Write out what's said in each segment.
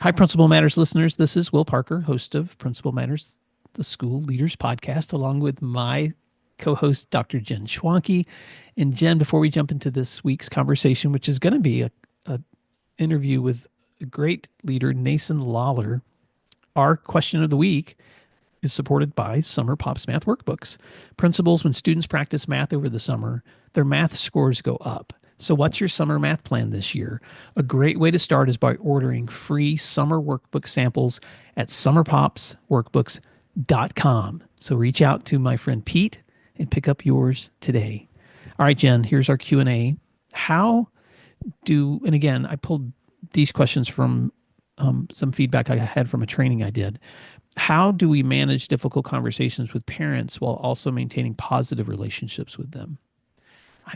Hi, Principal Matters listeners. This is Will Parker, host of Principal Matters, the School Leaders Podcast, along with my co host, Dr. Jen Schwanke. And Jen, before we jump into this week's conversation, which is going to be a interview with a great leader, Nason Lollar, our question of the week is supported by Summer Pops Math Workbooks. Principals, when students practice math over the summer, their math scores go up. So, what's your summer math plan this year? A great way to start is by ordering free summer workbook samples at summerpopsworkbooks.com. So, reach out to my friend Pete and pick up yours today. All right, Jen, here's our Q&A. How and again, I pulled these questions from some feedback I had from a training I did. How do we manage difficult conversations with parents while also maintaining positive relationships with them? I,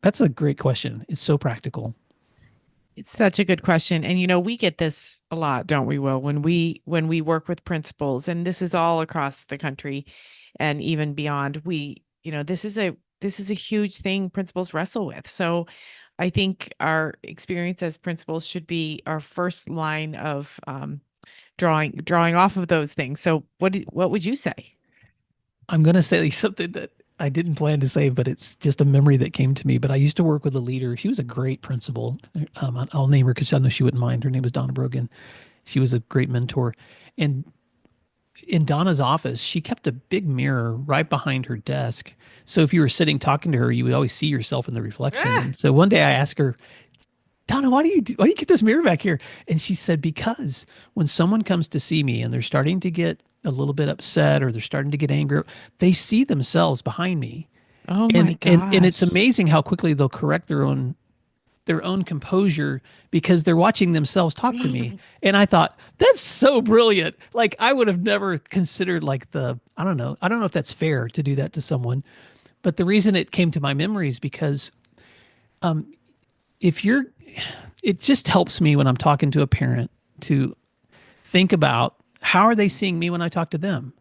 that's a great question. It's so practical. It's such a good question. And we get this a lot, don't we, Will, when we work with principals, and this is all across the country and even beyond. This is a huge thing principals wrestle with. So I think our experience as principals should be our first line of drawing off of those things. So what would you say? I'm going to say something that I didn't plan to say, but it's just a memory that came to me. But I used to work with a leader. She was a great principal. I'll name her because I know she wouldn't mind. Her name was Donna Brogan. She was a great mentor. And in Donna's office, she kept a big mirror right behind her desk. So if you were sitting talking to her, you would always see yourself in the reflection. Ah! And so one day I asked her, Donna, why do you get this mirror back here? And she said, because when someone comes to see me and they're starting to get a little bit upset or they're starting to get angry, they see themselves behind me. Oh my And it's gosh. amazing how quickly they'll correct their own composure because they're watching themselves talk to me. And I thought, that's so brilliant. Like I would have never considered I don't know. I don't know if that's fair to do that to someone. But the reason it came to my memory is because if you're it just helps me when I'm talking to a parent to think about how are they seeing me when I talk to them?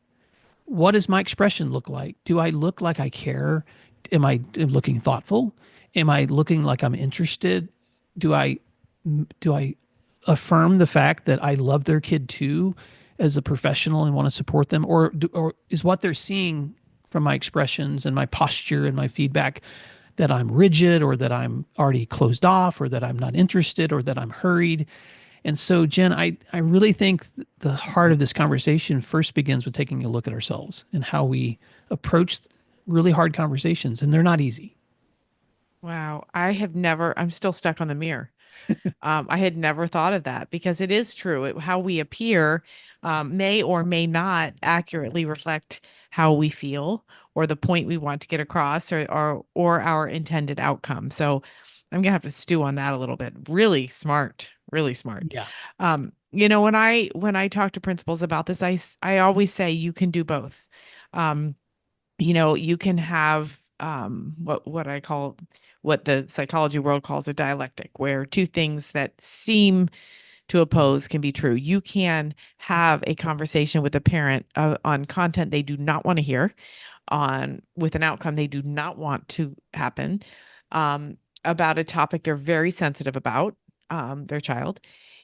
What does my expression look like? Do I look like I care? Am I looking thoughtful? Am I looking like I'm interested? Do I do I affirm the fact that I love their kid too as a professional and want to support them, or is what they're seeing from my expressions and my posture and my feedback that I'm rigid or that I'm already closed off or that I'm not interested or that I'm hurried? And so, Jen, I really think the heart of this conversation first begins with taking a look at ourselves and how we approach really hard conversations, and they're not easy. Wow. I'm still stuck on the mirror. I had never thought of that because it is true. How we appear may or may not accurately reflect how we feel or the point we want to get across or our intended outcome. So I'm gonna have to stew on that a little bit. Really smart, really smart. Yeah. When I talk to principals about this, I always say you can do both. Um, you can have what the psychology world calls a dialectic, where two things that seem to oppose can be true. You can have a conversation with a parent on content they do not want to hear, on with an outcome they do not want to happen, about a topic they're very sensitive about, their child.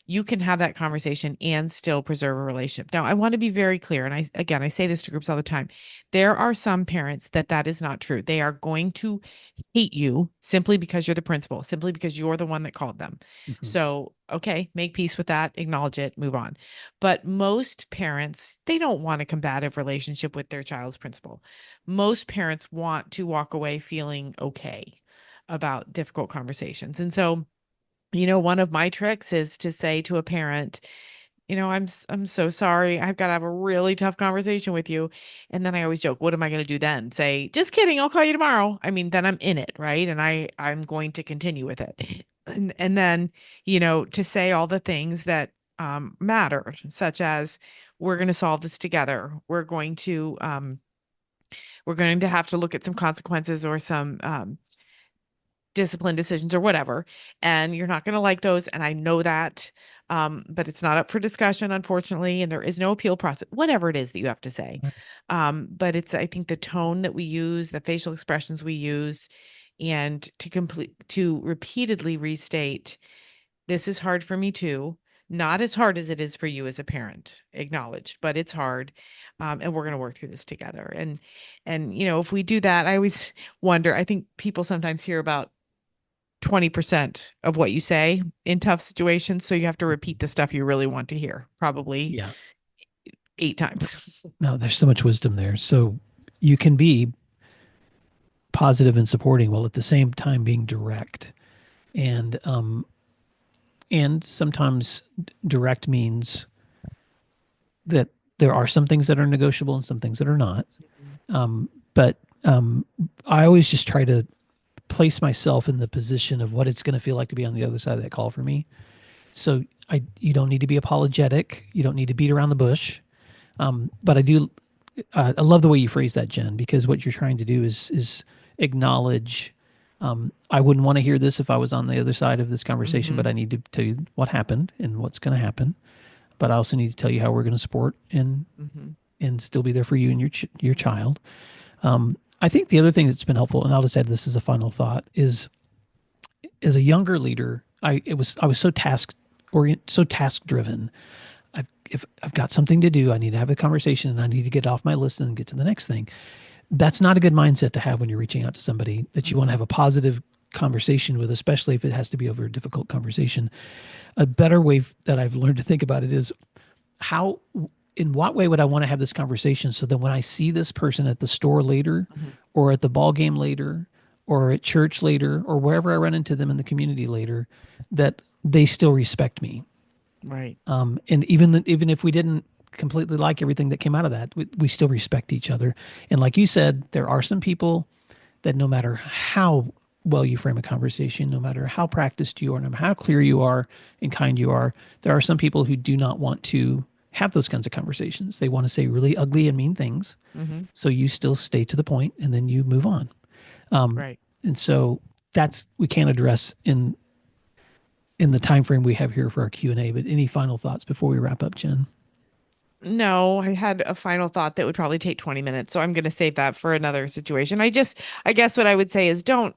You can have that conversation and still preserve a relationship. Now, I want to be very clear, and I say this to groups all the time. There are some parents that is not true. They are going to hate you simply because you're the principal, simply because you're the one that called them. Mhm. So, okay, make peace with that, acknowledge it, move on. But most parents, they don't want a combative relationship with their child's principal. Most parents want to walk away feeling okay about difficult conversations. And so, one of my tricks is to say to a parent, I'm so sorry. I've got to have a really tough conversation with you. And then I always joke, what am I going to do then? Say, just kidding, I'll call you tomorrow. I mean, then I'm in it, right? And I'm going to continue with it. And then, to say all the things that matter, such as we're going to solve this together. We're going to have to look at some consequences or some discipline decisions or whatever, and you're not going to like those, and I know that, but it's not up for discussion, unfortunately, and there is no appeal process, whatever it is that you have to say. But it's, I think, the tone that we use, the facial expressions we use, and to repeatedly restate, this is hard for me too. Not as hard as it is for you as a parent, acknowledged, but it's hard. And we're going to work through this together. And, if we do that, I always wonder, I think people sometimes hear about 20% of what you say in tough situations. So you have to repeat the stuff you really want to hear, probably Yeah. 8 times. No, there's so much wisdom there. So you can be positive and supporting while at the same time being direct. And sometimes direct means that there are some things that are negotiable and some things that are not. But I always just try to place myself in the position of what it's going to feel like to be on the other side of that call for me. So you don't need to be apologetic. You don't need to beat around the bush. But I love the way you phrase that, Jen, because what you're trying to do is acknowledge. I wouldn't want to hear this if I was on the other side of this conversation, but Mhm. I need to tell you what happened and what's going to happen. But I also need to tell you how we're going to support Mhm. and still be there for you and your child. I think the other thing that's been helpful, and I'll just add this as a final thought, is as a younger leader, I was so task driven. If I've got something to do, I need to have a conversation and I need to get off my list and get to the next thing. That's not a good mindset to have when you're reaching out to somebody that you want to have Mhm. a positive conversation with, especially if it has to be over a difficult conversation. A better way that I've learned to think about it is how, in what way would I want to have this conversation so that when I see this person at the store later Mhm. or at the ball game later or at church later or wherever I run into them in the community later, that they still respect me. Right. And even if we didn't completely like everything that came out of that, we still respect each other. And like you said, there are some people that no matter how well you frame a conversation, no matter how practiced you are, no matter how clear you are and kind you are, there are some people who do not want to have those kinds of conversations. They want to say really ugly and mean things. Mhm. So you still stay to the point and then you move on. Right. And so that's we can't address in the time frame we have here for our Q&A, but any final thoughts before we wrap up, Jen? No, I had a final thought that would probably take 20 minutes, so I'm going to save that for another situation. I guess what I would say is don't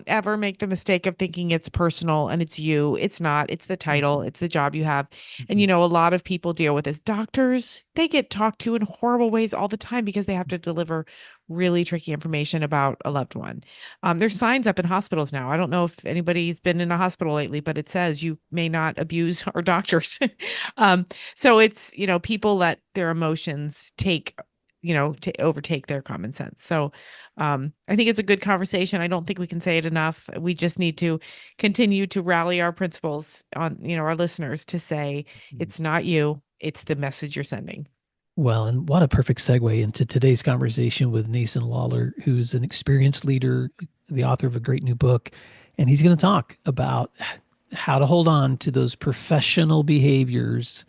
ever make the mistake of thinking it's personal and it's you. It's not. It's the title, Mhm. it's the job you have. And Mhm. a lot of people deal with this. Doctors, they get talked to in horrible ways all the time because they have to deliver really tricky information about a loved one. There's signs up in hospitals now. I don't know if anybody's been in a hospital lately, but it says you may not abuse our doctors. um, so it's, people let their emotions to overtake their common sense. So I think it's a good conversation. I don't think we can say it enough. We just need to continue to rally our principals on, our listeners to say it's not you, it's the message you're sending. Well, and what a perfect segue into today's conversation with Nason Lollar, who's an experienced leader, the author of a great new book. And he's going to talk about how to hold on to those professional behaviors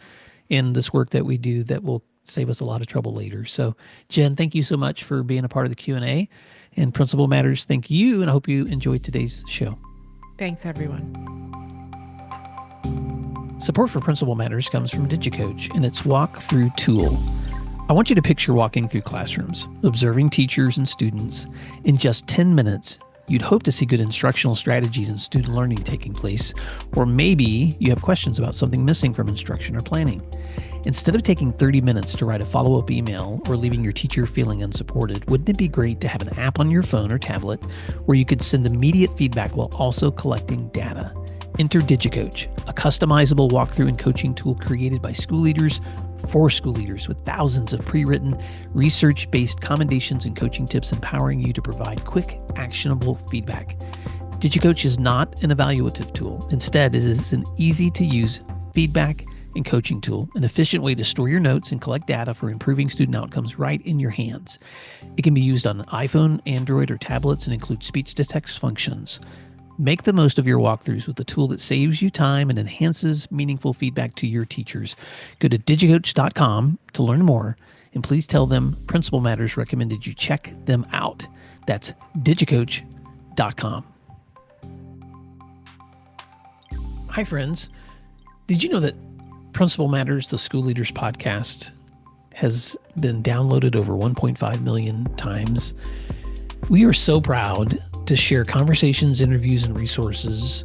in this work that we do that will save us a lot of trouble later. So, Jen, thank you so much for being a part of the Q&A. And Principal Matters, thank you, and I hope you enjoyed today's show. Thanks, everyone. Support for Principal Matters comes from DigiCoach and its walk-through tool. I want you to picture walking through classrooms, observing teachers and students. In just 10 minutes, you'd hope to see good instructional strategies and student learning taking place, or maybe you have questions about something missing from instruction or planning. Instead of taking 30 minutes to write a follow-up email or leaving your teacher feeling unsupported, wouldn't it be great to have an app on your phone or tablet where you could send immediate feedback while also collecting data? Enter DigiCoach, a customizable walkthrough and coaching tool created by school leaders for school leaders with thousands of pre-written, research-based commendations and coaching tips empowering you to provide quick, actionable feedback. DigiCoach is not an evaluative tool. Instead, it is an easy-to-use feedback and coaching tool, an efficient way to store your notes and collect data for improving student outcomes right in your hands. It can be used on iPhone, Android, or tablets and includes speech-to-text functions. Make the most of your walkthroughs with a tool that saves you time and enhances meaningful feedback to your teachers. Go to digicoach.com to learn more, and please tell them Principal Matters recommended you check them out. That's digicoach.com. Hi, friends. Did you know that Principal Matters, the School Leaders Podcast, has been downloaded over 1.5 million times? We are so proud to share conversations, interviews, and resources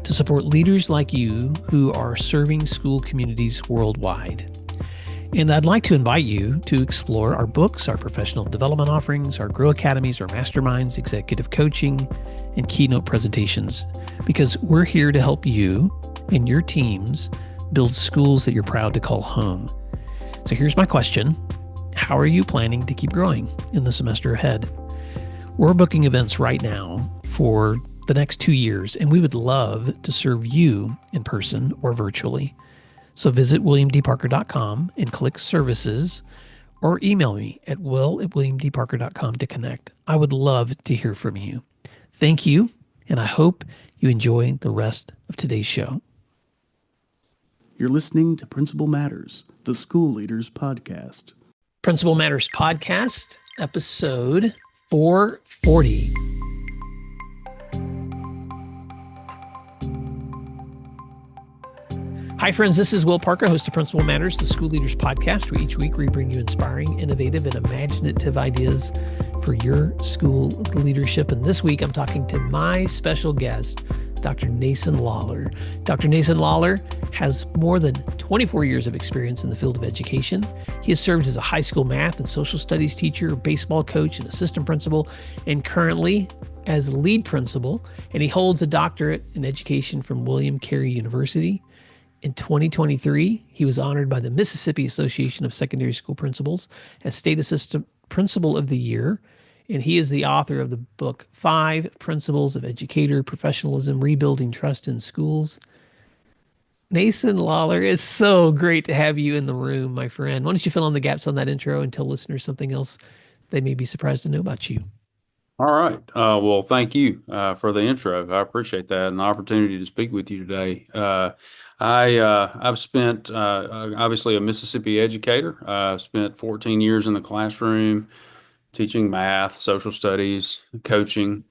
to support leaders like you who are serving school communities worldwide. And I'd like to invite you to explore our books, our professional development offerings, our Grow Academies, our masterminds, executive coaching, and keynote presentations, because we're here to help you and your teams build schools that you're proud to call home. So here's my question. How are you planning to keep growing in the semester ahead? We're booking events right now for the next 2 years, and we would love to serve you in person or virtually. So visit williamdparker.com and click services, or email me at will@williamdparker.com to connect. I would love to hear from you. Thank you, and I hope you enjoy the rest of today's show. You're listening to Principal Matters, the School Leaders Podcast. Principal Matters Podcast, episode 440. Hi, friends. This is Will Parker, host of Principal Matters, the School Leaders Podcast, where each week we bring you inspiring, innovative, and imaginative ideas for your school leadership. And this week I'm talking to my special guest, Dr. Nason Lollar. Dr. Nason Lollar has more than 24 years of experience in the field of education. He has served as a high school math and social studies teacher, baseball coach, and assistant principal, and currently as lead principal. And he holds a doctorate in education from William Carey University. In 2023, he was honored by the Mississippi Association of Secondary School Principals as State Assistant Principal of the Year. And he is the author of the book, 5 Principles of Educator Professionalism, Rebuilding Trust in Schools. Nason Lollar, it's so great to have you in the room, my friend. Why don't you fill in the gaps on that intro and tell listeners something else they may be surprised to know about you? All right. Well, thank you for the intro. I appreciate that and the opportunity to speak with you today. I've spent, obviously, a Mississippi educator. Spent 14 years in the classroom, teaching math, social studies, coaching,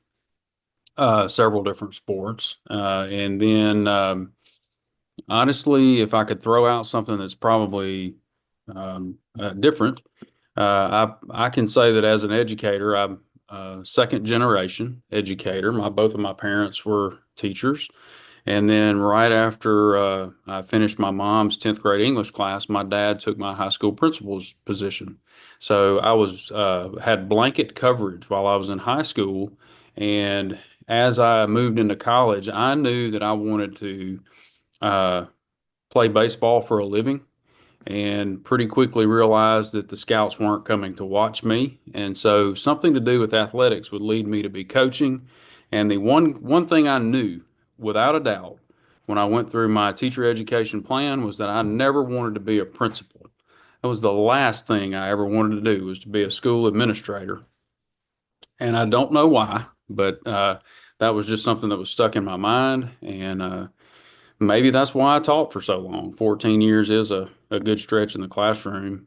several different sports. And then, honestly, if I could throw out something that's probably different, I can say that as an educator, I'm a second generation educator. Both of my parents were teachers. And then right after I finished my mom's 10th grade English class, my dad took my high school principal's position. So I was had blanket coverage while I was in high school. And as I moved into college, I knew that I wanted to play baseball for a living, and pretty quickly realized that the scouts weren't coming to watch me. And so something to do with athletics would lead me to be coaching. And the one thing I knew without a doubt when I went through my teacher education plan was that I never wanted to be a principal. That was the last thing I ever wanted to do, was to be a school administrator. And I don't know why, but that was just something that was stuck in my mind. And maybe that's why I taught for so long. 14 years is a good stretch in the classroom,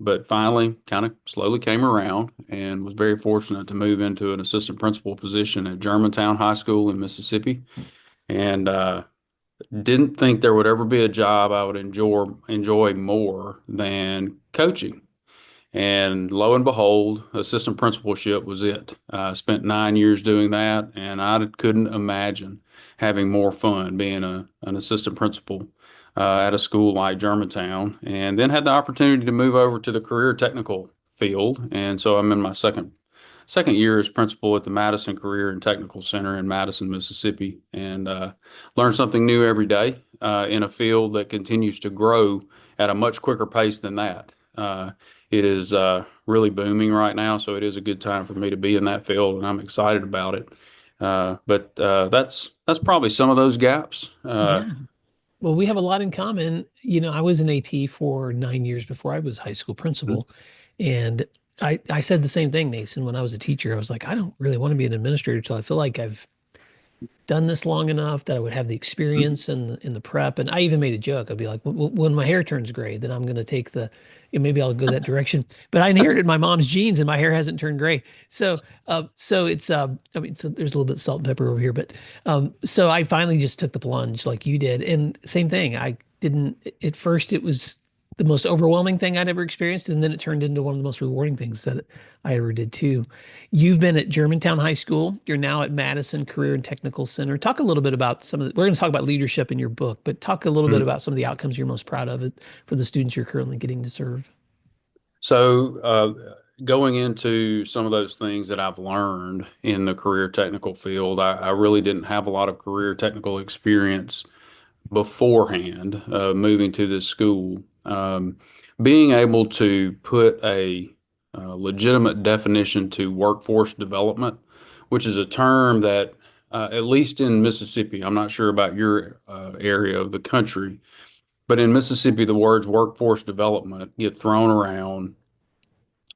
but finally kind of slowly came around and was very fortunate to move into an assistant principal position at Germantown High School in Mississippi. And didn't think there would ever be a job I would enjoy more than coaching. And lo and behold, assistant principalship was it. I spent 9 years doing that, and I couldn't imagine having more fun being an assistant principal at a school like Germantown. And then had the opportunity to move over to the career technical field. And so I'm in my second year as principal at the Madison Career and Technical Center in Madison, Mississippi, and learn something new every day in a field that continues to grow at a much quicker pace than that. It is really booming right now, so it is a good time for me to be in that field, and I'm excited about it. But that's probably some of those gaps. Yeah. Well, we have a lot in common. You know, I was an AP for 9 years before I was high school principal. And I said the same thing, Nason, when I was a teacher. I was like, I don't really want to be an administrator until I feel like I've done this long enough that I would have the experience and the prep. And I even made a joke. I'd be like, when my hair turns gray, then I'm going to take maybe I'll go that direction. But I inherited my mom's genes and my hair hasn't turned gray. So it's, I mean, so there's a little bit of salt and pepper over here, but so I finally just took the plunge like you did. And same thing. I didn't, at first it was the most overwhelming thing I'd ever experienced, and then it turned into one of the most rewarding things that I ever did too. You've been at Germantown High School. You're now at Madison Career and Technical Center. Talk a little bit about some of the, we're going to talk about leadership in your book, but talk a little bit Mm. about some of the outcomes you're most proud of it for the students you're currently getting to serve. So, going into some of those things that I've learned in the career technical field, I really didn't have a lot of career technical experience beforehand, moving to this school. Being able to put a legitimate definition to workforce development, which is a term that, at least in Mississippi, I'm not sure about your area of the country, but in Mississippi, the words workforce development get thrown around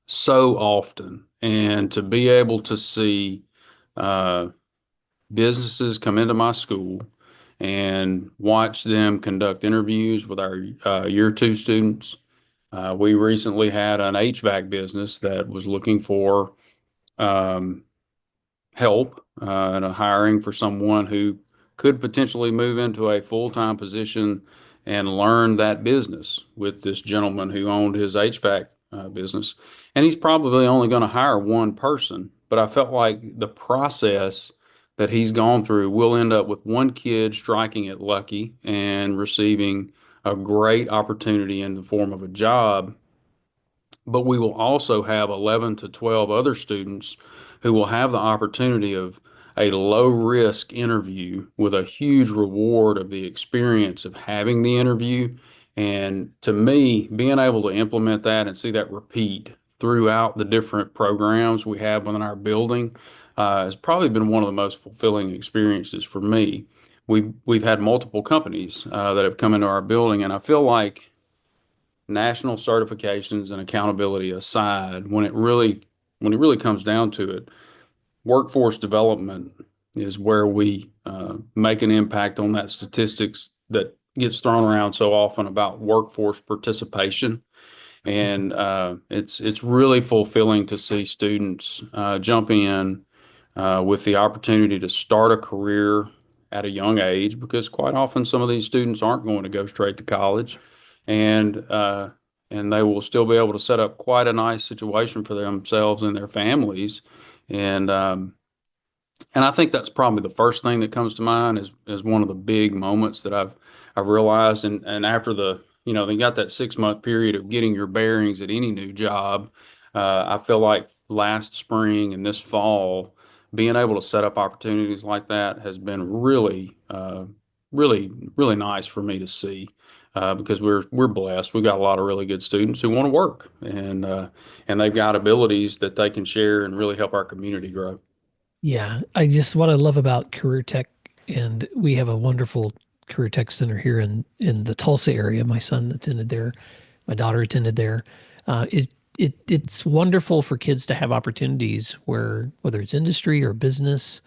so often. And to be able to see uh, businesses come into my school and watch them conduct interviews with our year two students. We recently had an HVAC business that was looking for um, help and a hiring for someone who could potentially move into a full-time position and learn that business with this gentleman who owned his HVAC business. And he's probably only going to hire one person, but I felt like the process that he's gone through will end up with one kid striking it lucky and receiving a great opportunity in the form of a job, but we will also have 11 to 12 other students who will have the opportunity of a low risk interview with a huge reward of the experience of having the interview. And to me, being able to implement that and see that repeat throughout the different programs we have within our building has probably been one of the most fulfilling experiences for me. We've had multiple companies that have come into our building, and I feel like national certifications and accountability aside, when it really comes down to it, workforce development is where we make an impact on that statistics that gets thrown around so often about workforce participation. And it's really fulfilling to see students jump in with the opportunity to start a career at a young age, because quite often some of these students aren't going to go straight to college, and and they will still be able to set up quite a nice situation for themselves and their families. And and I think that's probably the first thing that comes to mind is one of the big moments that I've realized. And after they got that 6 month period of getting your bearings at any new job. I feel like last spring and this fall, being able to set up opportunities like that has been really nice for me to see. Because we're blessed. We've got a lot of really good students who want to work, and they've got abilities that they can share and really help our community grow. Yeah, I just what I love about career tech, and we have a wonderful career tech center here in the Tulsa area. My son attended there, my daughter attended there. It's wonderful for kids to have opportunities where whether it's industry or business,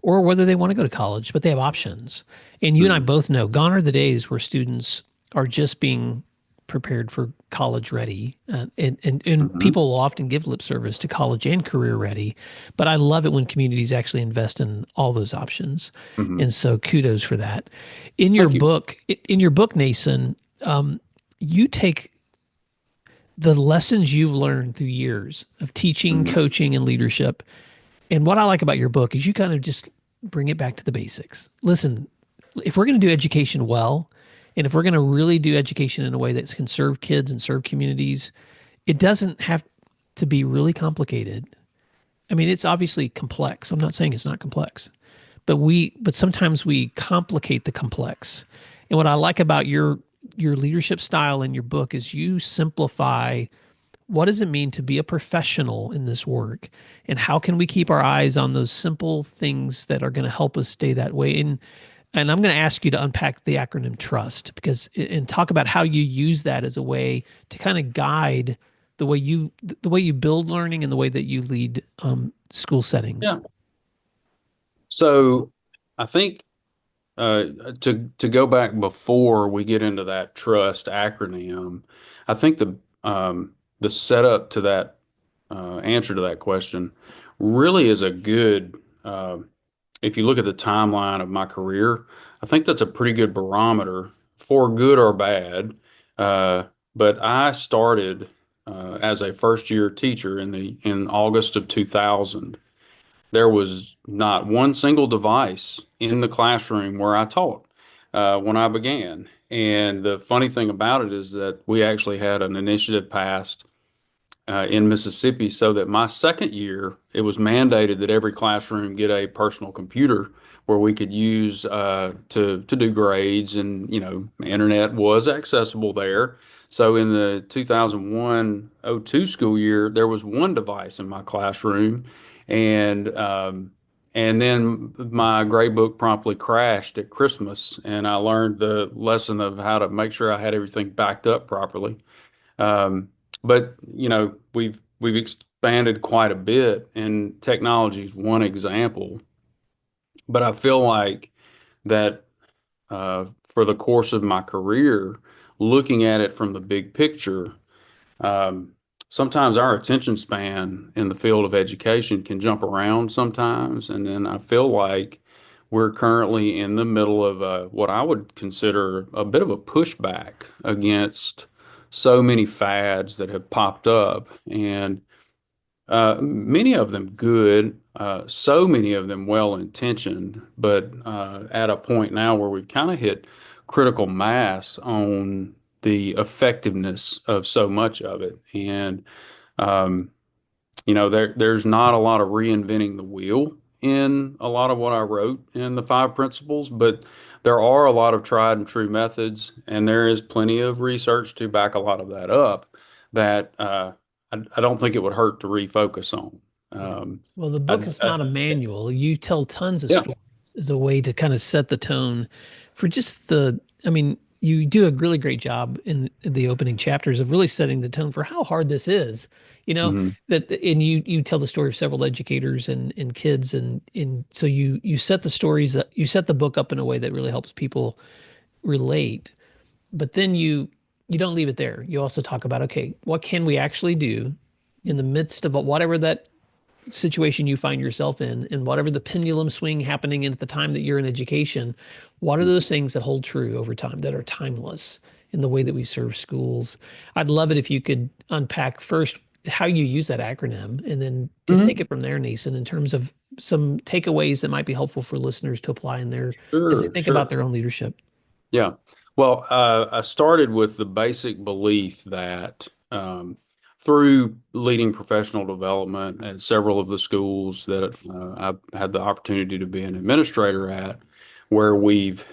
or whether they want to go to college, but they have options. And you and I Mhm. both know gone are the days where students are just being prepared for college ready. And Mhm. people will often give lip service to college and career ready. But I love it when communities actually invest in all those options. Mhm. And so kudos for that. Thank you. In your book, Nason, you take the lessons you've learned through years of teaching, Mhm. coaching, and leadership. And what I like about your book is you kind of just bring it back to the basics. Listen, if we're going to do education well, and if we're going to really do education in a way that can serve kids and serve communities, it doesn't have to be really complicated. I mean, it's obviously complex. I'm not saying it's not complex, but sometimes we complicate the complex. And what I like about your leadership style in your book is you simplify what does it mean to be a professional in this work, and how can we keep our eyes on those simple things that are going to help us stay that way. And I'm going to ask you to unpack the acronym trust, because and talk about how you use that as a way to kind of guide the way you build learning and the way that you lead school settings. Yeah. So I think uh, to go back before we get into that trust acronym, I think the setup to that answer to that question really is a good. If you look at the timeline of my career, I think that's a pretty good barometer for good or bad. but I started as a first year teacher in August of 2000. There was not one single device in the classroom where I taught when I began. And the funny thing about it is that we actually had an initiative passed in Mississippi so that my second year, it was mandated that every classroom get a personal computer where we could use to do grades, and internet was accessible there. So in the 2001-02 school year, there was one device in my classroom, and and then my grade book promptly crashed at Christmas, and I learned the lesson of how to make sure I had everything backed up properly. Um, but we've expanded quite a bit, and technology is one example. But I feel like that for the course of my career, looking at it from the big picture, um, sometimes our attention span in the field of education can jump around sometimes, and then I feel like we're currently in the middle of what I would consider a bit of a pushback against so many fads that have popped up, and many of them good, so many of them well intentioned, but at a point now where we've kind of hit critical mass on the effectiveness of so much of it. And um, there's not a lot of reinventing the wheel in a lot of what I wrote in the five principles, but there are a lot of tried and true methods, and there is plenty of research to back a lot of that up that I don't think it would hurt to refocus on. Well, the book I, is I, not a manual. You tell tons of yeah. stories as a way to kind of set the tone for just I mean, you do a really great job in the opening chapters of really setting the tone for how hard this is. Mhm. And you tell the story of several educators and kids and so you set the stories, you set the book up in a way that really helps people relate. But then you don't leave it there. You also talk about, okay, what can we actually do in the midst of whatever that situation you find yourself in and whatever the pendulum swing happening in at the time that you're in education, what are those things that hold true over time that are timeless in the way that we serve schools? I'd love it if you could unpack first how you use that acronym and then just take Mhm. it from there, Nason, in terms of some takeaways that might be helpful for listeners to apply in their as they Sure, think about sure. their own leadership. Yeah. Well, I started with the basic belief that through leading professional development at several of the schools that I've had the opportunity to be an administrator at, where we've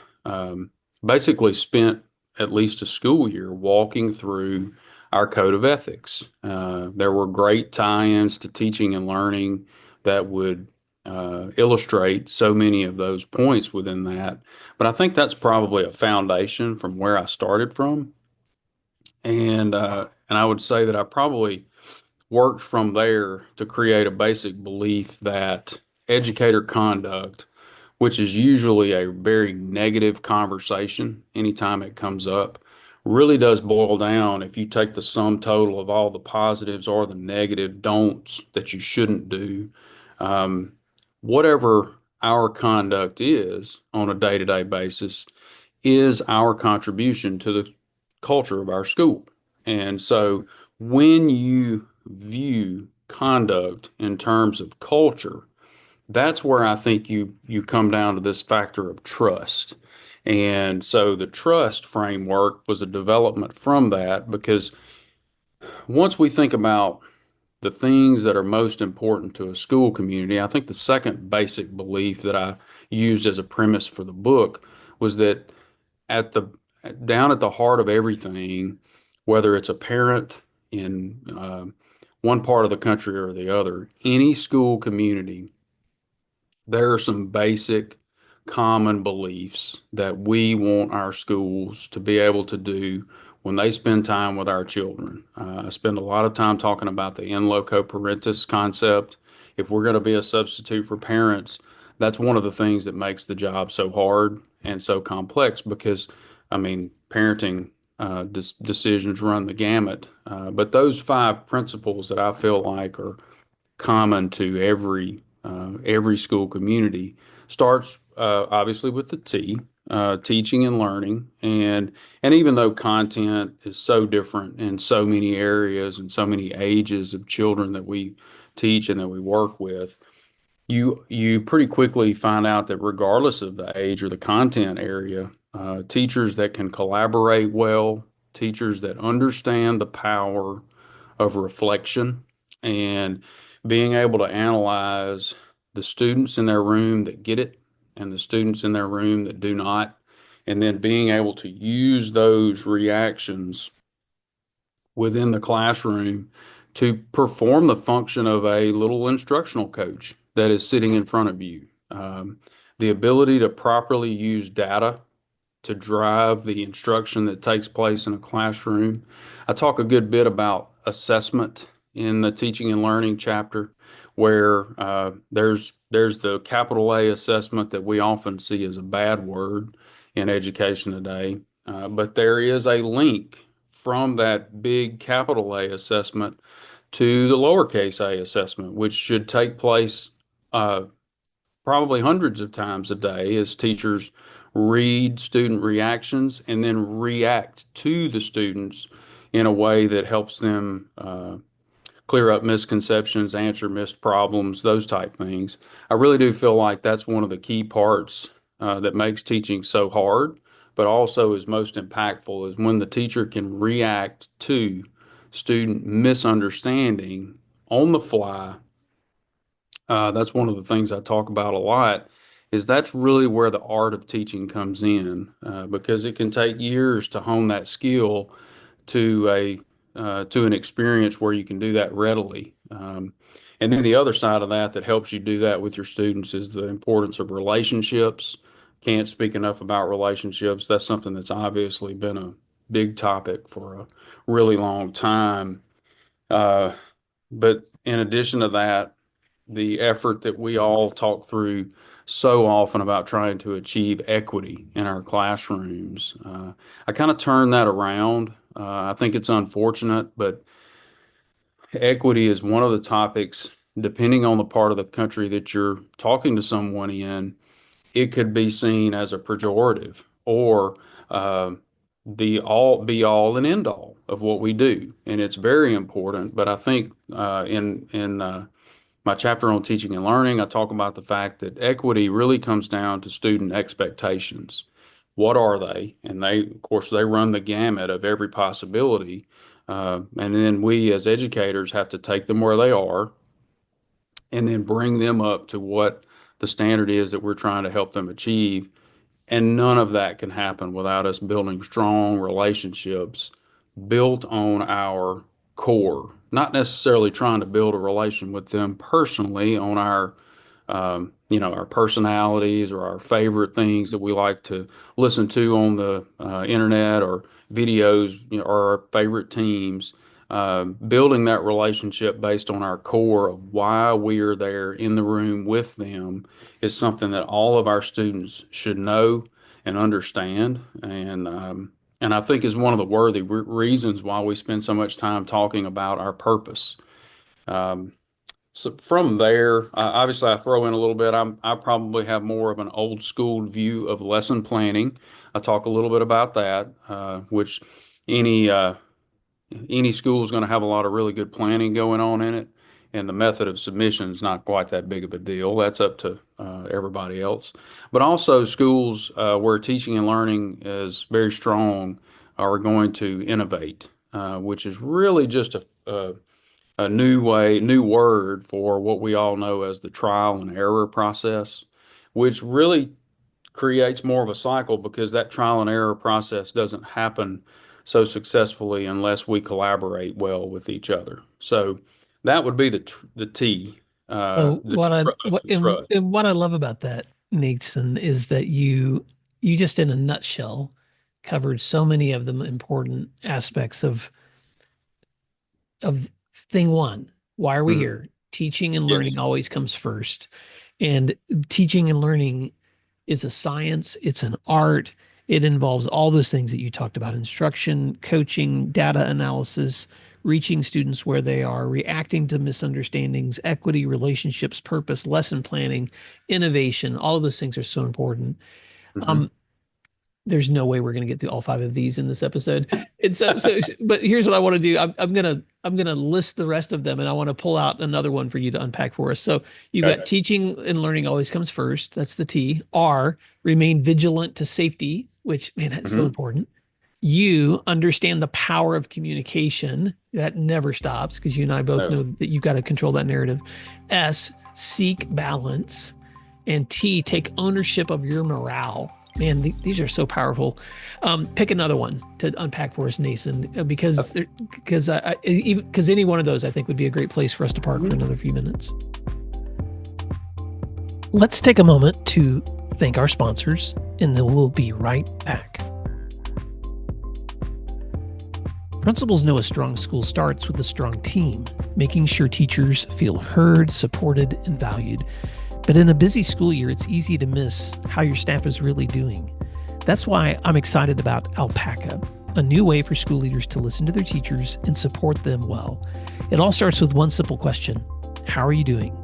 basically spent at least a school year walking through our code of ethics. There were great tie-ins to teaching and learning that would illustrate so many of those points within that. But I think that's probably a foundation from where I started from. And I would say that I probably worked from there to create a basic belief that educator conduct, which is usually a very negative conversation anytime it comes up, really does boil down if you take the sum total of all the positives or the negative don'ts that you shouldn't do. Um, Whatever our conduct is on a day-to-day basis is our contribution to the culture of our school. And so when you view conduct in terms of culture, that's where I think you come down to this factor of trust. And so the trust framework was a development from that, because once we think about the things that are most important to a school community, I think the second basic belief that I used as a premise for the book was that at the down at the heart of everything, whether it's a parent in one part of the country or the other, any school community, there are some basic common beliefs that we want our schools to be able to do when they spend time with our children. I spend a lot of time talking about the in loco parentis concept. If we're going to be a substitute for parents, that's one of the things that makes the job so hard and so complex, because, I mean, parenting decisions run the gamut. But those five principles that I feel like are common to every school community starts obviously with the T. teaching and learning. And even though content is so different in so many areas and so many ages of children that we teach and that we work with, you pretty quickly find out that regardless of the age or the content area, teachers that can collaborate well, teachers that understand the power of reflection and being able to analyze the students in their room that get it and the students in their room that do not, and then being able to use those reactions within the classroom to perform the function of a little instructional coach that is sitting in front of you. The ability to properly use data to drive the instruction that takes place in a classroom. I talk a good bit about assessment in the teaching and learning chapter, where there's the capital A assessment that we often see as a bad word in education today, but there is a link from that big capital A assessment to the lowercase a assessment, which should take place uh, probably hundreds of times a day as teachers read student reactions and then react to the students in a way that helps them clear up misconceptions, answer missed problems, those type things. I really do feel like that's one of the key parts that makes teaching so hard, but also is most impactful is when the teacher can react to student misunderstanding on the fly. That's one of the things I talk about a lot, is that's really where the art of teaching comes in, because it can take years to hone that skill to to an experience where you can do that readily. And then the other side of that that helps you do that with your students is the importance of relationships. Can't speak enough about relationships. That's something that's obviously been a big topic for a really long time. Uh, but in addition to that, the effort that we all talk through so often about trying to achieve equity in our classrooms. I kind of turn that around. I think it's unfortunate, but equity is one of the topics, depending on the part of the country that you're talking to someone in, it could be seen as a pejorative or uh, the all be all and end all of what we do. And it's very important. But I think in my chapter on teaching and learning, I talk about the fact that equity really comes down to student expectations. What are they? And they, of course, they run the gamut of every possibility. And then we as educators have to take them where they are and then bring them up to what the standard is that we're trying to help them achieve. And none of that can happen without us building strong relationships built on our core, not necessarily trying to build a relation with them personally on our our personalities or our favorite things that we like to listen to on the internet or videos, or our favorite teams. Building that relationship based on our core of why we are there in the room with them is something that all of our students should know and understand. And I think is one of the worthy reasons why we spend so much time talking about our purpose. Um, so from there, obviously, I throw in a little bit. I probably have more of an old school view of lesson planning. I talk a little bit about that, which any uh, any school is going to have a lot of really good planning going on in it, and the method of submission is not quite that big of a deal. That's up to everybody else. But also, schools where teaching and learning is very strong are going to innovate, which is really just a new word for what we all know as the trial and error process, which really creates more of a cycle because that trial and error process doesn't happen so successfully unless we collaborate well with each other. So that would be the T, So the trust. and what I love about that, Nathan, is that you just in a nutshell covered so many of the important aspects of thing one. Why are we Mhm. here? Teaching and Yes. learning always comes first. And teaching and learning is a science, it's an art. It involves all those things that you talked about: instruction, coaching, data analysis, reaching students where they are, reacting to misunderstandings, equity, relationships, purpose, lesson planning, innovation. All of those things are so important. Mhm. Um, There's no way we're going to get through all five of these in this episode. And but here's what I want to do. I'm gonna list the rest of them, and I want to pull out another one for you to unpack for us. So you got Okay. teaching and learning always comes first. That's the T. R, remain vigilant to safety, which, man, that's so Mhm. important. You understand the power of communication. That never stops because you and I both know No. that you got to control that narrative. S, seek balance. And T, take ownership of your morale. Man, these are so powerful. Pick another one to unpack for us, Nason, because any one of those I think would be a great place for us to park for another few minutes. Let's take a moment to thank our sponsors, and then we'll be right back. Principals know a strong school starts with a strong team, making sure teachers feel heard, supported, and valued. But in a busy school year, it's easy to miss how your staff is really doing. That's why I'm excited about Alpaca, a new way for school leaders to listen to their teachers and support them well. It all starts with one simple question: how are you doing?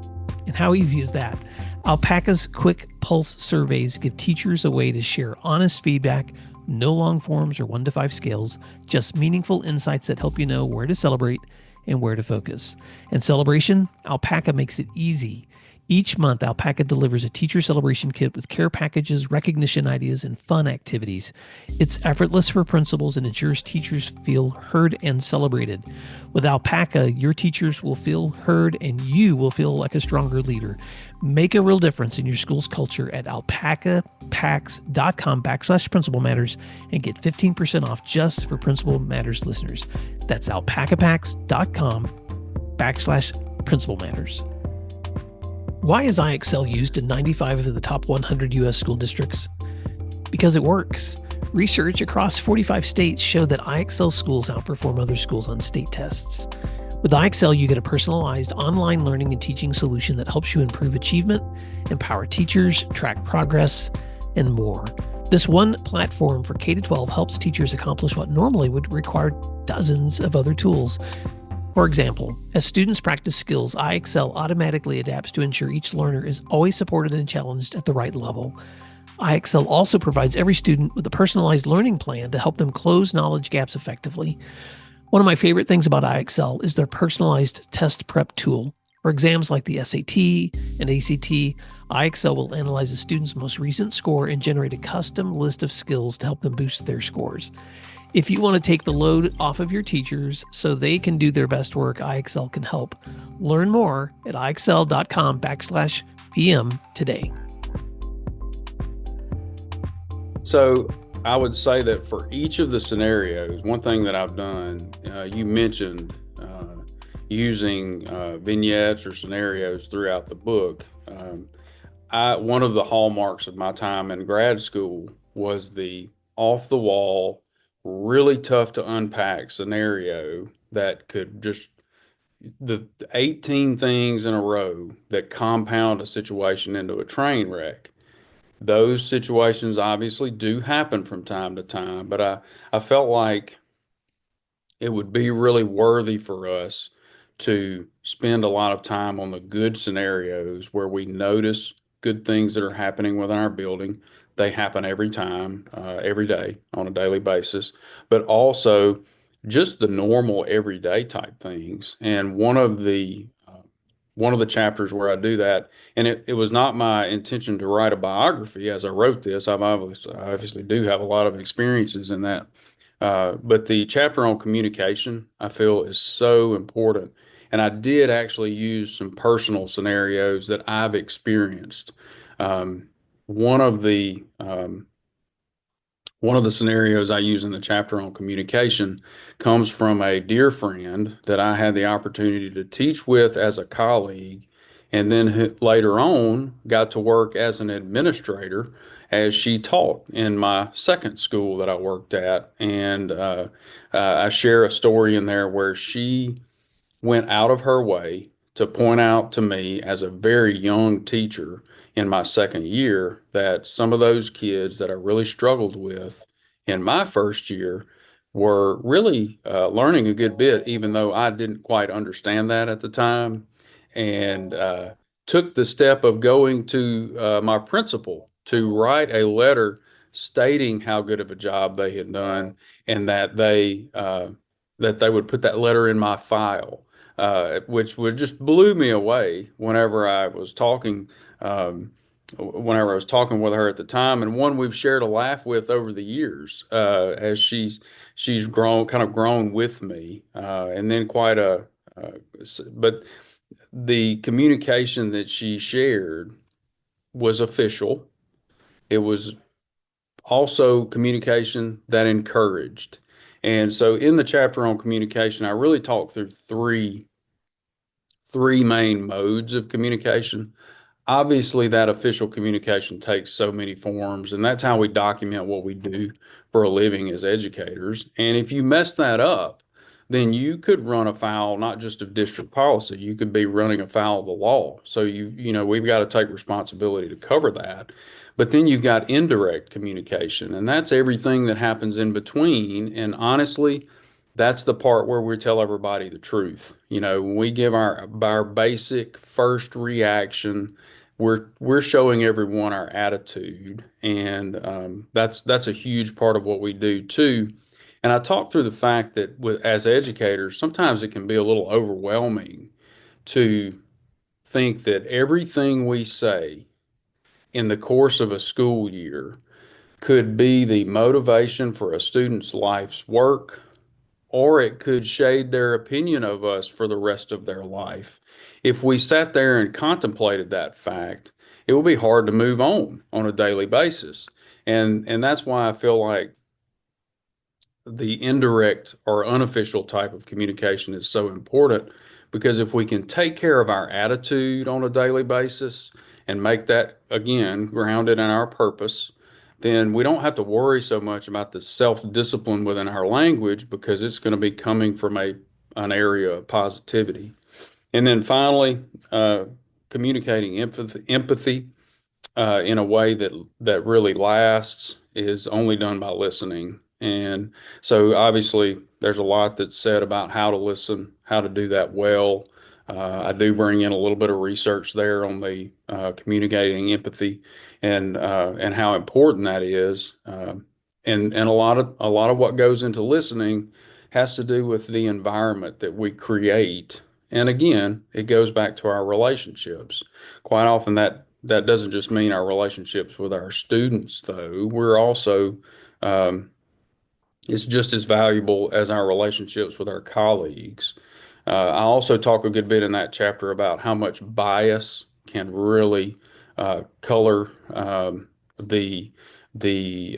And how easy is that? Alpaca's quick pulse surveys give teachers a way to share honest feedback, no long forms or 1 to 5 scales, just meaningful insights that help you know where to celebrate and where to focus. And celebration, Alpaca makes it easy. Each month, Alpaca delivers a teacher celebration kit with care packages, recognition ideas, and fun activities. It's effortless for principals and ensures teachers feel heard and celebrated. With Alpaca, your teachers will feel heard and you will feel like a stronger leader. Make a real difference in your school's culture at alpacapacks.com/Principal Matters and get 15% off just for Principal Matters listeners. That's alpacapacks.com/Principal Matters. Why is iExcel used in 95 of the top 100 U.S. school districts? Because it works. Research across 45 states show that iExcel schools outperform other schools on state tests. With iExcel, you get a personalized online learning and teaching solution that helps you improve achievement, empower teachers, track progress, and more. This one platform for K-12 helps teachers accomplish what normally would require dozens of other tools. For example, as students practice skills, iExcel automatically adapts to ensure each learner is always supported and challenged at the right level. iExcel also provides every student with a personalized learning plan to help them close knowledge gaps effectively. One of my favorite things about iExcel is their personalized test prep tool. For exams like the SAT and ACT, iExcel will analyze a student's most recent score and generate a custom list of skills to help them boost their scores. If you want to take the load off of your teachers so they can do their best work, iExcel can help. Learn more at iExcel.com/PM today. So I would say that for each of the scenarios, one thing that I've done, you mentioned using vignettes or scenarios throughout the book. One of the hallmarks of my time in grad school was the off the wall, really tough to unpack scenario that could just the 18 things in a row that compound a situation into a train wreck. Those situations obviously do happen from time to time, but I felt like it would be really worthy for us to spend a lot of time on the good scenarios where we notice good things that are happening within our building. They happen every time, every day on a daily basis, but also just the normal everyday type things. And one of the chapters where I do that, and it was not my intention to write a biography as I wrote this. I obviously do have a lot of experiences in that. But the chapter on communication, I feel, is so important. And I did actually use some personal scenarios that I've experienced. Um, one of the one of the scenarios I use in the chapter on communication comes from a dear friend that I had the opportunity to teach with as a colleague, and then later on got to work as an administrator as she taught in my second school that I worked at. And I share a story in there where she went out of her way to point out to me as a very young teacher in my second year that some of those kids that I really struggled with in my first year were really learning a good bit, even though I didn't quite understand that at the time, and took the step of going to my principal to write a letter stating how good of a job they had done, and that they would put that letter in my file, which would just blew me away um, whenever I was talking with her at the time, and one we've shared a laugh with over the years, as she's grown with me, and then but the communication that she shared was official. It was also communication that encouraged. And so in the chapter on communication, I really talk through three main modes of communication. Obviously, that official communication takes so many forms, and that's how we document what we do for a living as educators. And if you mess that up, then you could run afoul not just of district policy, you could be running afoul of the law. So we've got to take responsibility to cover that. But then you've got indirect communication, and that's everything that happens in between. And honestly, that's the part where we tell everybody the truth. When we give our basic first reaction, we're showing everyone our attitude, and that's a huge part of what we do too. And I talk through the fact that as educators, sometimes it can be a little overwhelming to think that everything we say in the course of a school year could be the motivation for a student's life's work, or it could shade their opinion of us for the rest of their life. If we sat there and contemplated that fact, it would be hard to move on a daily basis. And that's why I feel like the indirect or unofficial type of communication is so important, because if we can take care of our attitude on a daily basis and make that, again, grounded in our purpose, then we don't have to worry so much about the self-discipline within our language, because it's going to be coming from an area of positivity. And then finally, communicating empathy in a way that really lasts is only done by listening. And so obviously there's a lot that's said about how to listen, how to do that well. I do bring in a little bit of research there on the communicating empathy and how important that is. And a lot of what goes into listening has to do with the environment that we create. And again, it goes back to our relationships. Quite often that doesn't just mean our relationships with our students, though. We're also It's just as valuable as our relationships with our colleagues. I also talk a good bit in that chapter about how much bias can really color the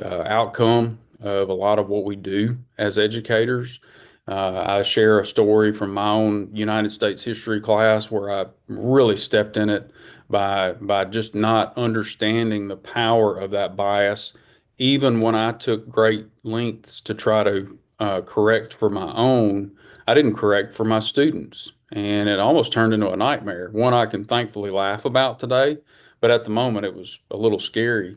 outcome of a lot of what we do as educators. I share a story from my own United States history class where I really stepped in it by just not understanding the power of that bias, even when I took great lengths to try to correct for my own. I didn't correct for my students, and it almost turned into a nightmare. One I can thankfully laugh about today, but at the moment it was a little scary.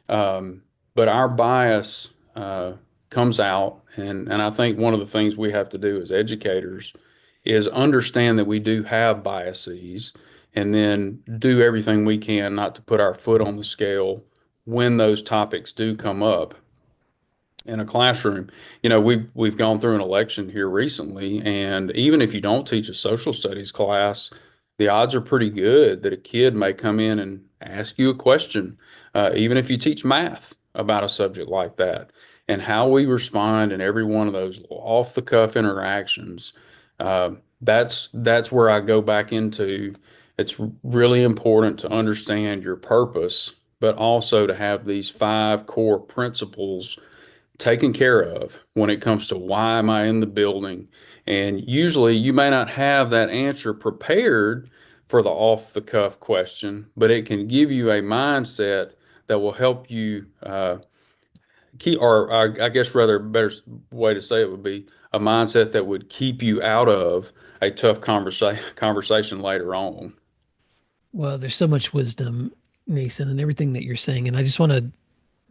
Um, but our bias comes out, and I think one of the things we have to do as educators is understand that we do have biases, and then do everything we can not to put our foot on the scale when those topics do come up in a classroom. We've gone through an election here recently, and even if you don't teach a social studies class, the odds are pretty good that a kid may come in and ask you a question, even if you teach math about a subject like that. And how we respond in every one of those off the cuff interactions, that's where I go back into. It's really important to understand your purpose, but also to have these 5 core principles taken care of when it comes to why am I in the building. And usually you may not have that answer prepared for the off the cuff question, but it can give you a mindset that will help you keep, or I guess rather, a better way to say it would be a mindset that would keep you out of a tough conversation later on. Well, there's so much wisdom, Nason, and everything that you're saying. And I just want to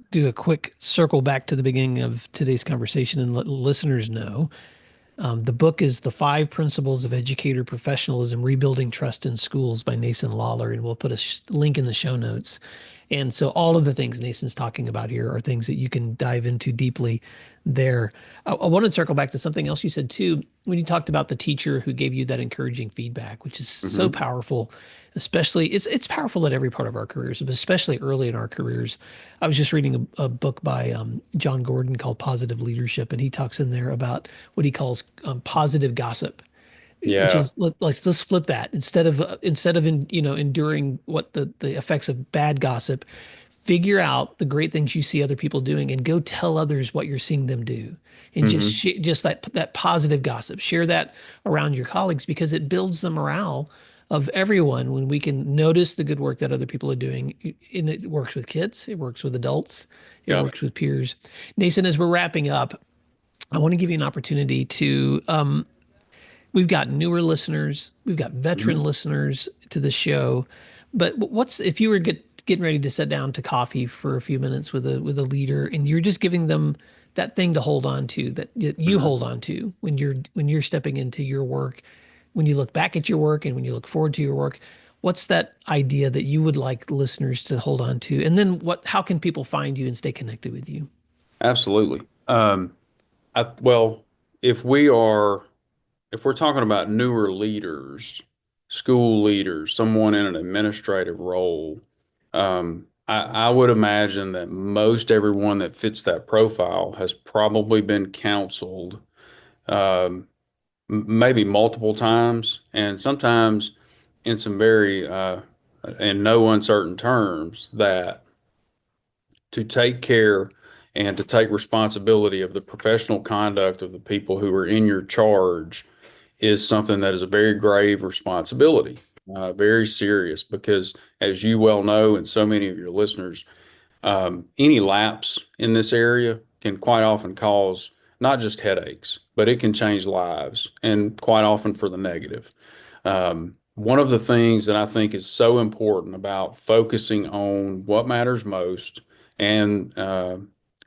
do a quick circle back to the beginning of today's conversation and let listeners know. The book is The 5 Principles of Educator Professionalism, Rebuilding Trust in Schools by Nason Lollar, and we'll put a link in the show notes. And so all of the things Nason's talking about here are things that you can dive into deeply there. I want to circle back to something else you said too, when you talked about the teacher who gave you that encouraging feedback, which is so Hmm. powerful, especially it's powerful at every part of our careers, but especially early in our careers. I was just reading a book by John Gordon called Positive Leadership, and he talks in there about what he calls positive gossip, which Yeah. is let's flip that instead of enduring what the effects of bad gossip, figure out the great things you see other people doing and go tell others what you're seeing them do, and Hmm. just that positive gossip, share that around your colleagues, because it builds the morale of everyone when we can notice the good work that other people are doing. And it works with kids, it works with adults, it Yeah. works with peers. Nason, as we're wrapping up, I want to give you an opportunity to we've got newer listeners, we've got veteran Hmm. listeners to the show. But what's if you were getting ready to sit down to coffee for a few minutes with a leader, and you're just giving them that thing to hold on to, that you Hmm. hold on to when you're stepping into your work, when you look back at your work and when you look forward to your work, what's that idea that you would like listeners to hold on to? And then how can people find you and stay connected with you? Absolutely. Well, if we are, if we're talking about newer leaders, school leaders, someone in an administrative role, I would imagine that most everyone that fits that profile has probably been counseled, um, maybe multiple times, and sometimes in some very, in no uncertain terms, that to take care and to take responsibility of the professional conduct of the people who are in your charge is something that is a very grave responsibility, very serious, because as you well know, and so many of your listeners, any lapse in this area can quite often cause not just headaches, but it can change lives, and quite often for the negative. One of the things that I think is so important about focusing on what matters most, and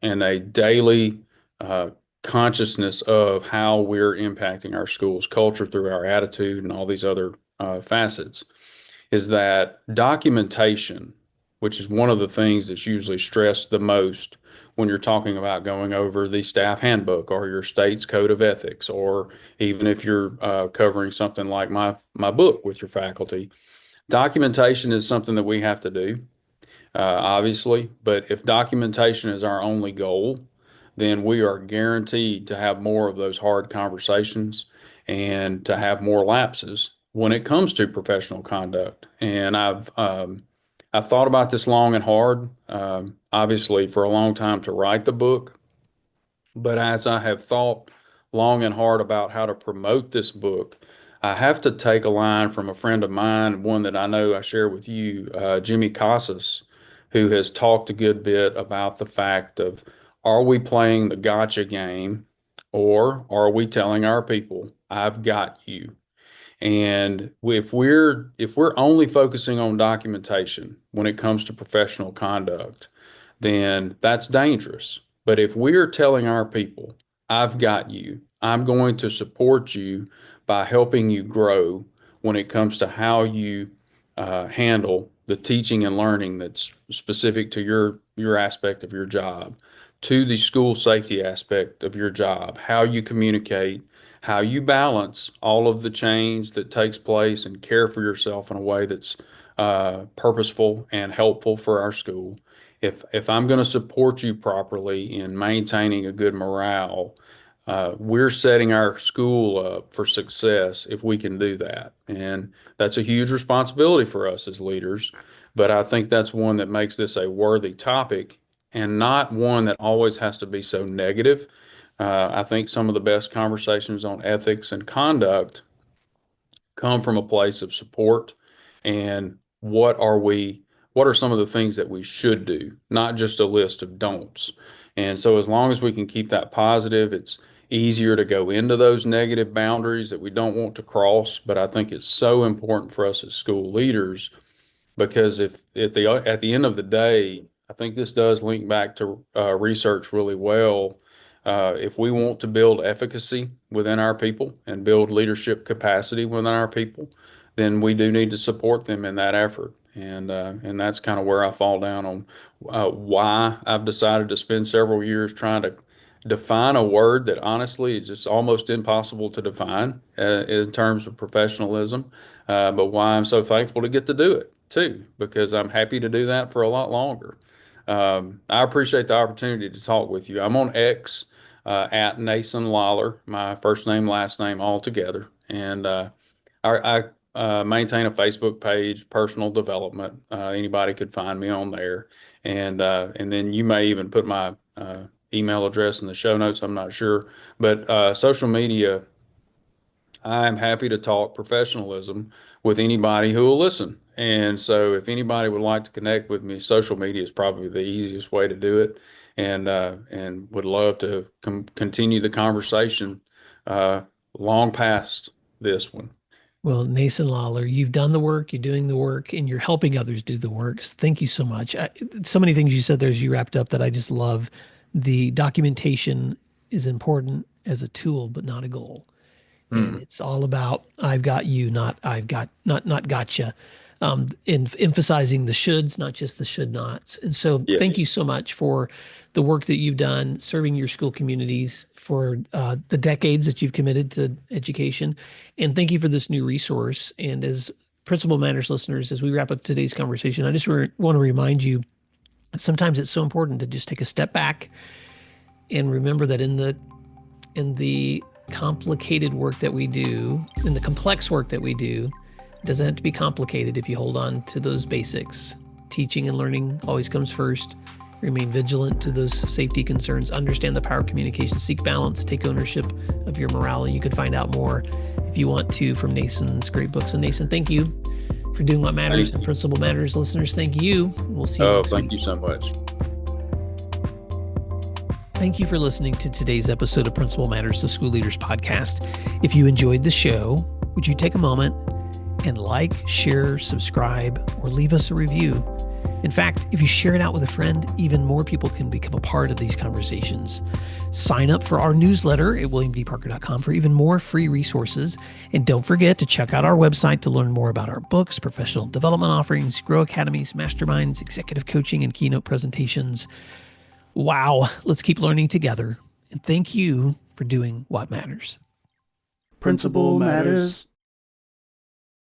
and a daily uh, consciousness of how we're impacting our school's culture through our attitude and all these other facets, is that documentation, which is one of the things that's usually stressed the most when you're talking about going over the staff handbook or your state's code of ethics, or even if you're covering something like my book with your faculty. Documentation is something that we have to do, obviously, but if documentation is our only goal, then we are guaranteed to have more of those hard conversations and to have more lapses when it comes to professional conduct. And I've thought about this long and hard, obviously for a long time to write the book, but as I have thought long and hard about how to promote this book, I have to take a line from a friend of mine, one that I know I share with you, Jimmy Casas, who has talked a good bit about the fact of, are we playing the gotcha game, or are we telling our people, I've got you? And if we're only focusing on documentation when it comes to professional conduct, then that's dangerous. But if we're telling our people, I've got you, I'm going to support you by helping you grow when it comes to how you handle the teaching and learning that's specific to your aspect of your job, to the school safety aspect of your job, how you communicate, how you balance all of the change that takes place and care for yourself in a way that's purposeful and helpful for our school. If I'm going to support you properly in maintaining a good morale, we're setting our school up for success if we can do that. And that's a huge responsibility for us as leaders. But I think that's one that makes this a worthy topic, and not one that always has to be so negative. I think some of the best conversations on ethics and conduct come from a place of support, and what are some of the things that we should do, not just a list of don'ts. And so as long as we can keep that positive, it's easier to go into those negative boundaries that we don't want to cross. But I think it's so important for us as school leaders, because if at the end of the day, I think this does link back to research really well. If we want to build efficacy within our people and build leadership capacity within our people, then we do need to support them in that effort. And that's kind of where I fall down on why I've decided to spend several years trying to define a word that honestly is just almost impossible to define in terms of professionalism. But why I'm so thankful to get to do it too, because I'm happy to do that for a lot longer. I appreciate the opportunity to talk with you. I'm on X at Nason Lollar, my first name, last name all together. And I maintain a Facebook page, personal development. Anybody could find me on there. And then you may even put my email address in the show notes. I'm not sure. But social media, I'm happy to talk professionalism with anybody who will listen. And so if anybody would like to connect with me, social media is probably the easiest way to do it. And would love to continue the conversation uh, long past this one. Well, Nason Lollar, you've done the work, you're doing the work, and you're helping others do the work. So thank you so much. So many things you said there as you wrapped up that I just love. The documentation is important as a tool, but not a goal. And it's all about I've got you, not I've got not gotcha. Emphasizing the shoulds, not just the should nots. And so, Yeah. thank you so much for the work that you've done serving your school communities for the decades that you've committed to education, and thank you for this new resource. And as Principal Matters listeners, as we wrap up today's conversation, I just want to remind you sometimes it's so important to just take a step back and remember that in the complicated work that we do, in the complex work that we do, it doesn't have to be complicated if you hold on to those basics. Teaching and learning always comes first. Remain vigilant to those safety concerns. Understand the power of communication. Seek balance. Take ownership of your morality. You can find out more if you want to from Nason's great books. And Nason, thank you for doing what matters. And Principal Matters listeners, thank you. We'll see you next week. Thank you so much. Thank you for listening to today's episode of Principal Matters, the School Leaders Podcast. If you enjoyed the show, would you take a moment and like, share, subscribe, or leave us a review? In fact, if you share it out with a friend, even more people can become a part of these conversations. Sign up for our newsletter at williamdparker.com for even more free resources. And don't forget to check out our website to learn more about our books, professional development offerings, Grow Academies, masterminds, executive coaching, and keynote presentations. Wow, let's keep learning together. And thank you for doing what matters. Principal Matters.